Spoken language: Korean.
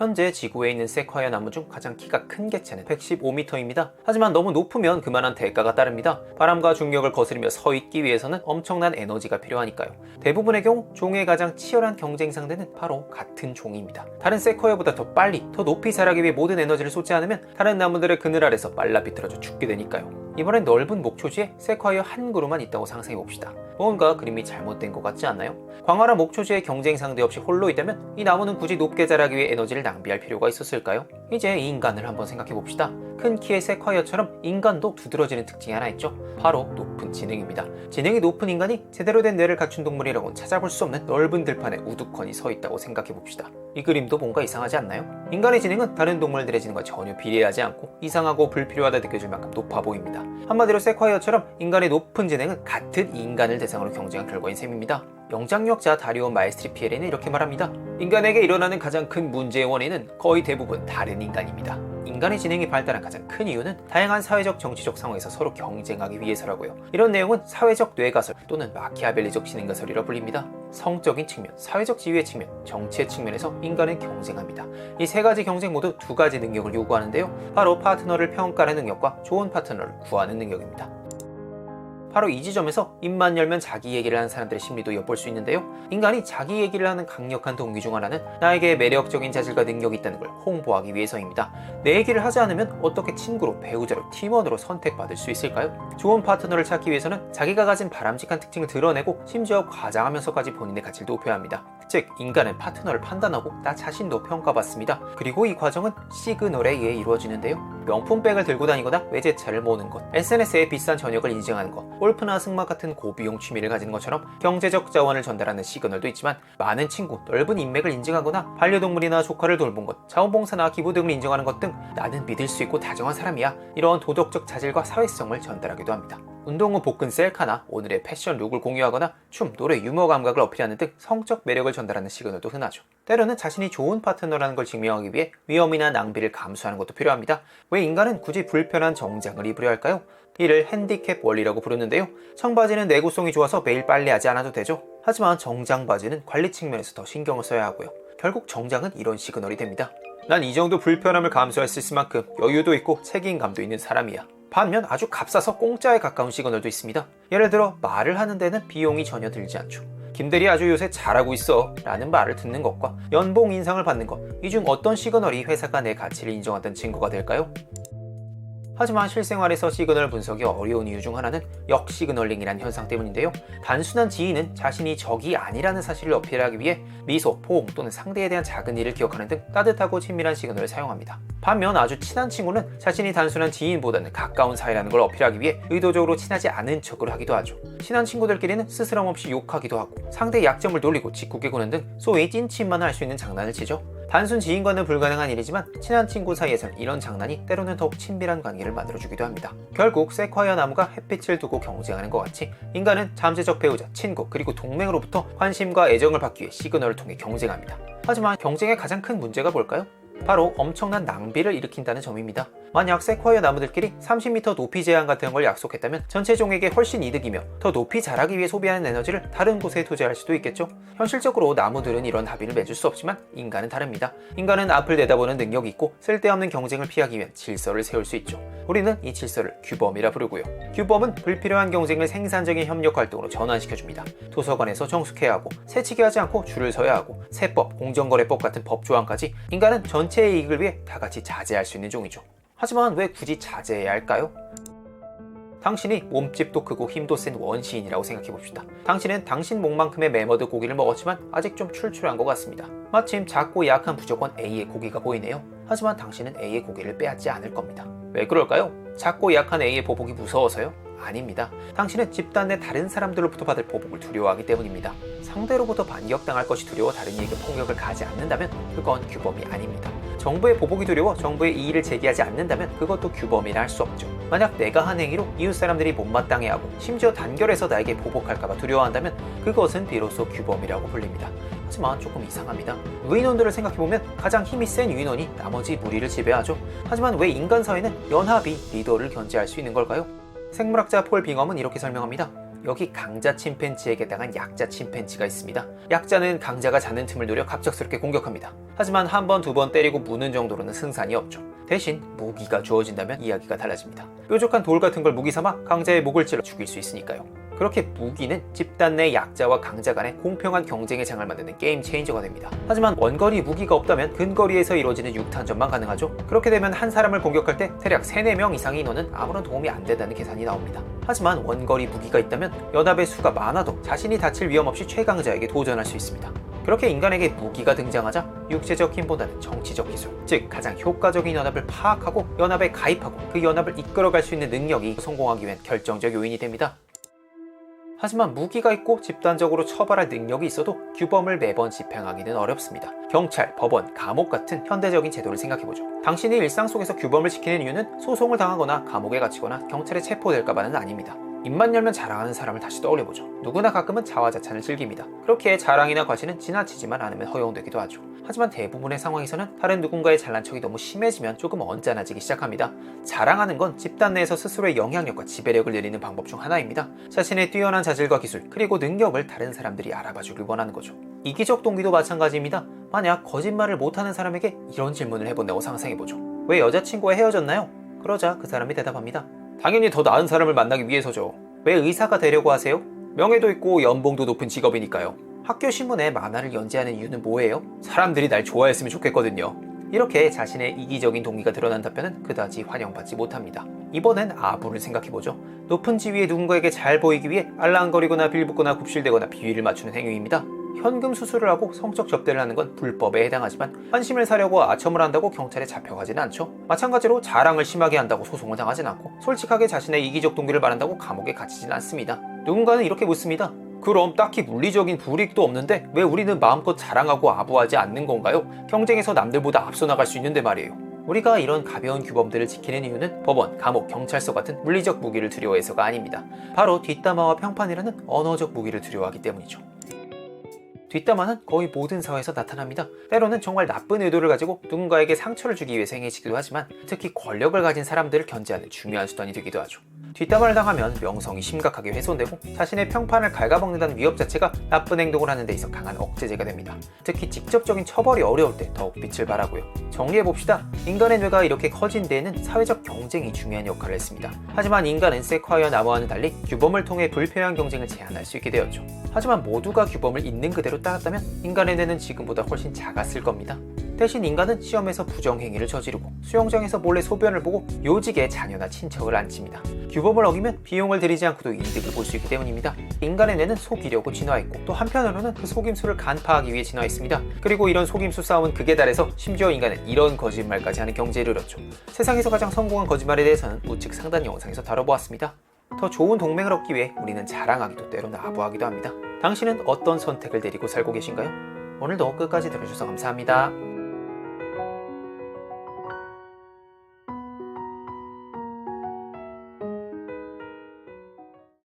현재 지구에 있는 세콰이어 나무 중 가장 키가 큰 개체는 115m입니다. 하지만 너무 높으면 그만한 대가가 따릅니다. 바람과 중력을 거스르며 서 있기 위해서는 엄청난 에너지가 필요하니까요. 대부분의 경우 종의 가장 치열한 경쟁 상대는 바로 같은 종입니다. 다른 세콰이어보다 더 빨리, 더 높이 자라기 위해 모든 에너지를 쏟지 않으면 다른 나무들의 그늘 아래서 말라 비틀어져 죽게 되니까요. 이번엔 넓은 목초지에 세콰이어 한 그루만 있다고 상상해봅시다. 뭔가 그림이 잘못된 것 같지 않나요? 광활한 목초지에 경쟁 상대 없이 홀로 있다면 이 나무는 굳이 높게 자라기 위해 에너지를 낭비할 필요가 있었을까요? 이제 인간을 한번 생각해봅시다. 큰 키의 세콰이어처럼 인간도 두드러지는 특징이 하나 있죠. 바로 높은 지능입니다. 지능이 높은 인간이 제대로 된 뇌를 갖춘 동물이라고는 찾아볼 수 없는 넓은 들판에 우두커니 서 있다고 생각해봅시다. 이 그림도 뭔가 이상하지 않나요? 인간의 지능은 다른 동물들의 지능과 전혀 비례하지 않고 이상하고 불필요하다 느껴질 만큼 높아 보입니다. 한마디로 세콰이어처럼 인간의 높은 지능은 같은 인간을 대상으로 경쟁한 결과인 셈입니다. 영장력자 다리온 마에스트리피에레는 이렇게 말합니다. 인간에게 일어나는 가장 큰 문제의 원인은 거의 대부분 다른 인간입니다. 인간의 지능이 발달한 가장 큰 이유는 다양한 사회적 정치적 상황에서 서로 경쟁하기 위해서라고요. 이런 내용은 사회적 뇌가설 또는 마키아벨리적 지능가설이라 불립니다. 성적인 측면, 사회적 지위의 측면, 정치의 측면에서 인간은 경쟁합니다. 이 세 가지 경쟁 모두 두 가지 능력을 요구하는데요. 바로 파트너를 평가하는 능력과 좋은 파트너를 구하는 능력입니다. 바로 이 지점에서 입만 열면 자기 얘기를 하는 사람들의 심리도 엿볼 수 있는데요. 인간이 자기 얘기를 하는 강력한 동기 중 하나는 나에게 매력적인 자질과 능력이 있다는 걸 홍보하기 위해서입니다. 내 얘기를 하지 않으면 어떻게 친구로, 배우자로, 팀원으로 선택받을 수 있을까요? 좋은 파트너를 찾기 위해서는 자기가 가진 바람직한 특징을 드러내고 심지어 과장하면서까지 본인의 가치를 높여야 합니다. 즉, 인간은 파트너를 판단하고 나 자신도 평가받습니다. 그리고 이 과정은 시그널에 의해 이루어지는데요. 명품백을 들고 다니거나 외제차를 모으는 것, SNS에 비싼 저녁을 인증하는 것, 골프나 승마 같은 고비용 취미를 가지는 것처럼 경제적 자원을 전달하는 시그널도 있지만 많은 친구, 넓은 인맥을 인증하거나 반려동물이나 조카를 돌본 것, 자원봉사나 기부 등을 인정하는 것 등 나는 믿을 수 있고 다정한 사람이야, 이런 도덕적 자질과 사회성을 전달하기도 합니다. 운동 후 복근 셀카나 오늘의 패션 룩을 공유하거나 춤, 노래, 유머 감각을 어필하는 등 성적 매력을 전달하는 시그널도 흔하죠. 때로는 자신이 좋은 파트너라는 걸 증명하기 위해 위험이나 낭비를 감수하는 것도 필요합니다. 왜 인간은 굳이 불편한 정장을 입으려 할까요? 이를 핸디캡 원리라고 부르는데요. 청바지는 내구성이 좋아서 매일 빨래하지 않아도 되죠. 하지만 정장 바지는 관리 측면에서 더 신경을 써야 하고요. 결국 정장은 이런 시그널이 됩니다. 난 이 정도 불편함을 감수할 수 있을 만큼 여유도 있고 책임감도 있는 사람이야. 반면 아주 값싸서 공짜에 가까운 시그널도 있습니다. 예를 들어 말을 하는 데는 비용이 전혀 들지 않죠. 김대리 아주 요새 잘하고 있어 라는 말을 듣는 것과 연봉 인상을 받는 것, 이 중 어떤 시그널이 회사가 내 가치를 인정하던 증거가 될까요? 하지만 실생활에서 시그널 분석이 어려운 이유 중 하나는 역시그널링이라는 현상 때문인데요. 단순한 지인은 자신이 적이 아니라는 사실을 어필하기 위해 미소, 포옹 또는 상대에 대한 작은 일을 기억하는 등 따뜻하고 친밀한 시그널을 사용합니다. 반면 아주 친한 친구는 자신이 단순한 지인보다는 가까운 사이라는 걸 어필하기 위해 의도적으로 친하지 않은 척을 하기도 하죠. 친한 친구들끼리는 스스럼 없이 욕하기도 하고 상대의 약점을 놀리고 짓궂게 구는 등 소위 찐친만 할 수 있는 장난을 치죠. 단순 지인과는 불가능한 일이지만 친한 친구 사이에서는 이런 장난이 때로는 더욱 친밀한 관계를 만들어주기도 합니다. 결국 세콰이어 나무가 햇빛을 두고 경쟁하는 것 같이 인간은 잠재적 배우자, 친구, 그리고 동맹으로부터 관심과 애정을 받기 위해 시그널을 통해 경쟁합니다. 하지만 경쟁의 가장 큰 문제가 뭘까요? 바로 엄청난 낭비를 일으킨다는 점입니다. 만약 세콰이어 나무들끼리 30m 높이 제한 같은 걸 약속했다면 전체 종에게 훨씬 이득이며 더 높이 자라기 위해 소비하는 에너지를 다른 곳에 투자할 수도 있겠죠. 현실적으로 나무들은 이런 합의를 맺을 수 없지만 인간은 다릅니다. 인간은 앞을 내다보는 능력이 있고 쓸데없는 경쟁을 피하기 위한 질서를 세울 수 있죠. 우리는 이 질서를 규범이라 부르고요. 규범은 불필요한 경쟁을 생산적인 협력 활동으로 전환시켜줍니다. 도서관에서 정숙해야 하고 새치기 하지 않고 줄을 서야 하고 세법, 공정거래법 같은 법 조항까지 인간은 전체의 이익을 위해 다 같이 자제할 수 있는 종이죠. 하지만 왜 굳이 자제해야 할까요? 당신이 몸집도 크고 힘도 센 원시인이라고 생각해봅시다. 당신은 당신 목만큼의 매머드 고기를 먹었지만 아직 좀 출출한 것 같습니다. 마침 작고 약한 부족원 A의 고기가 보이네요. 하지만 당신은 A의 고기를 빼앗지 않을 겁니다. 왜 그럴까요? 작고 약한 A의 보복이 무서워서요? 아닙니다. 당신은 집단 내 다른 사람들로부터 받을 보복을 두려워하기 때문입니다. 상대로부터 반격당할 것이 두려워 다른 이에게 폭력을 가하지 않는다면 그건 규범이 아닙니다. 정부의 보복이 두려워 정부의 이의를 제기하지 않는다면 그것도 규범이라 할 수 없죠. 만약 내가 한 행위로 이웃 사람들이 못마땅해하고 심지어 단결해서 나에게 보복할까봐 두려워한다면 그것은 비로소 규범이라고 불립니다. 하지만 조금 이상합니다. 유인원들을 생각해보면 가장 힘이 센 유인원이 나머지 무리를 지배하죠. 하지만 왜 인간 사회는 연합이 리더를 견제할 수 있는 걸까요? 생물학자 폴 빙엄은 이렇게 설명합니다. 여기 강자 침팬지에게 당한 약자 침팬지가 있습니다. 약자는 강자가 자는 틈을 노려 갑작스럽게 공격합니다. 하지만 한 번, 두 번 때리고 무는 정도로는 승산이 없죠. 대신 무기가 주어진다면 이야기가 달라집니다. 뾰족한 돌 같은 걸 무기 삼아 강자의 목을 찔러 죽일 수 있으니까요. 그렇게 무기는 집단 내 약자와 강자 간의 공평한 경쟁의 장을 만드는 게임 체인저가 됩니다. 하지만 원거리 무기가 없다면 근거리에서 이루어지는 6탄전만 가능하죠. 그렇게 되면 한 사람을 공격할 때 대략 3, 4명 이상의 인원은 아무런 도움이 안 된다는 계산이 나옵니다. 하지만 원거리 무기가 있다면 연합의 수가 많아도 자신이 다칠 위험 없이 최강자에게 도전할 수 있습니다. 그렇게 인간에게 무기가 등장하자 육체적 힘보다는 정치적 기술, 즉 가장 효과적인 연합을 파악하고 연합에 가입하고 그 연합을 이끌어갈 수 있는 능력이 성공하기 위한 결정적 요인이 됩니다. 하지만 무기가 있고 집단적으로 처벌할 능력이 있어도 규범을 매번 집행하기는 어렵습니다. 경찰, 법원, 감옥 같은 현대적인 제도를 생각해보죠. 당신이 일상 속에서 규범을 지키는 이유는 소송을 당하거나 감옥에 갇히거나 경찰에 체포될까봐는 아닙니다. 입만 열면 자랑하는 사람을 다시 떠올려보죠. 누구나 가끔은 자화자찬을 즐깁니다. 그렇게 자랑이나 과시는 지나치지만 않으면 허용되기도 하죠. 하지만 대부분의 상황에서는 다른 누군가의 잘난 척이 너무 심해지면 조금 언짢아지기 시작합니다. 자랑하는 건 집단 내에서 스스로의 영향력과 지배력을 내리는 방법 중 하나입니다. 자신의 뛰어난 자질과 기술, 그리고 능력을 다른 사람들이 알아봐주길 원하는 거죠. 이기적 동기도 마찬가지입니다. 만약 거짓말을 못하는 사람에게 이런 질문을 해본다고 상상해보죠. 왜 여자친구와 헤어졌나요? 그러자 그 사람이 대답합니다. 당연히 더 나은 사람을 만나기 위해서죠. 왜 의사가 되려고 하세요? 명예도 있고 연봉도 높은 직업이니까요. 학교 신문에 만화를 연재하는 이유는 뭐예요? 사람들이 날 좋아했으면 좋겠거든요. 이렇게 자신의 이기적인 동기가 드러난 답변은 그다지 환영받지 못합니다. 이번엔 아부를 생각해보죠. 높은 지위의 누군가에게 잘 보이기 위해 알랑거리거나 빌붙거나 굽실대거나 비위를 맞추는 행위입니다. 현금 수수를 하고 성적 접대를 하는 건 불법에 해당하지만 환심을 사려고 아첨을 한다고 경찰에 잡혀가지는 않죠. 마찬가지로 자랑을 심하게 한다고 소송을 당하진 않고 솔직하게 자신의 이기적 동기를 말한다고 감옥에 갇히진 않습니다. 누군가는 이렇게 묻습니다. 그럼 딱히 물리적인 불이익도 없는데 왜 우리는 마음껏 자랑하고 아부하지 않는 건가요? 경쟁에서 남들보다 앞서 나갈 수 있는데 말이에요. 우리가 이런 가벼운 규범들을 지키는 이유는 법원, 감옥, 경찰서 같은 물리적 무기를 두려워해서가 아닙니다. 바로 뒷담화와 평판이라는 언어적 무기를 두려워하기 때문이죠. 뒷담화는 거의 모든 사회에서 나타납니다. 때로는 정말 나쁜 의도를 가지고 누군가에게 상처를 주기 위해서 행해지기도 하지만 특히 권력을 가진 사람들을 견제하는 중요한 수단이 되기도 하죠. 뒷담화를 당하면 명성이 심각하게 훼손되고 자신의 평판을 갉아먹는다는 위협 자체가 나쁜 행동을 하는 데 있어 강한 억제제가 됩니다. 특히 직접적인 처벌이 어려울 때 더욱 빛을 발하고요. 정리해봅시다. 인간의 뇌가 이렇게 커진 데에는 사회적 경쟁이 중요한 역할을 했습니다. 하지만 인간은 세콰이어 나무와는 달리 규범을 통해 불필요한 경쟁을 제한할 수 있게 되었죠. 하지만 모두가 규범을 있는 그대로 따랐다면 인간의 뇌는 지금보다 훨씬 작았을 겁니다. 대신 인간은 시험에서 부정행위를 저지르고 수영장에서 몰래 소변을 보고 요직에 자녀나 친척을 안칩니다. 규범을 어기면 비용을 들이지 않고도 이득을 볼 수 있기 때문입니다. 인간의 뇌는 속이려고 진화했고 또 한편으로는 그 속임수를 간파하기 위해 진화했습니다. 그리고 이런 속임수 싸움은 극에 달해서 심지어 인간은 이런 거짓말까지 하는 경지에 이르렀죠. 세상에서 가장 성공한 거짓말에 대해서는 우측 상단 영상에서 다뤄보았습니다. 더 좋은 동맹을 얻기 위해 우리는 자랑하기도 때로는 아부하기도 합니다. 당신은 어떤 선택을 내리고 살고 계신가요? 오늘도 끝까지 들어주셔서 감사합니다.